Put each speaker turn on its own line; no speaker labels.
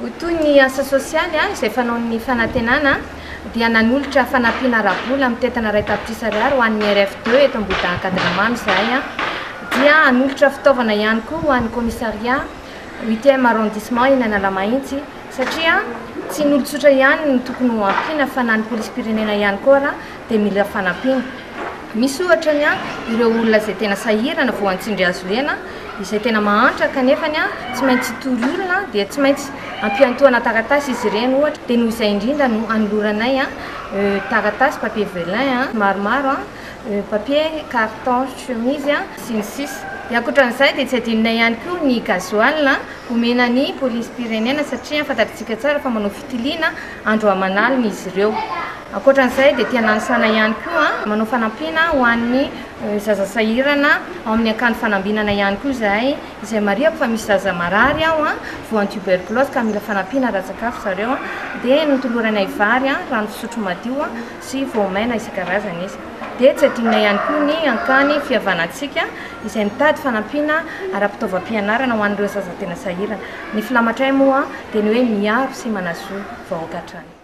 Toy ny asa sosialy izay fanaon'ny fanantenana dia nanolotra fanampiana ara-bola amin'ny tetana 2 ariary ho an'ny RF2 eto Ambohidahy-Kadramamy zahay dia hanolotra fitaovana ihany koa ho an'ny commissariat 8e arrondissement eny Analamahitsy satria tsy ny olon-tsotra ihany no tokony ho ampiana fa na ny polisy-pirenena ihany koa raha dia mila fanampiana. Misy ohatra ny ireo olona izay tena sahirana vao an-tsindry azo lena izay tena mahantra kanefany tsy maintsy tory olona dia tsy maintsy ampiantoana taratasy izy ireny ohatra dia noho izay indrindra no anoloranay taratasy papier velin maromaro papier carton chemise sy ny sisa. Dia ankoatran'izay dia tsy adinonay ihany koa ny gasoil omena ny polisy-pirenena satria fantatritsika tsara fa manao fitiliana andro aman'alina izy ireo. Ankoatran'izay dia tia nanisana ihany koa manao fanampiana ho an'ny zaza sahirana ao amin'ny akanjo fanambinana ihany koa zahay izay mariako fa misy zaza marary ao voan'ny tuberculose ka mila fanampiana ara-tsakafo zareo dia notoloranay vary rano fisotro madio sy voamaina isan-karazany izy. Dia tsy adinonay ihany koa ny ankany fihavanantsika izay mitady fanampiana ara-pitaovam-pianarana ho an'ireo zaza tena sahirana. Ny filamatray moa dia ny hoe miaro sy manazoa vahoaka hatrany.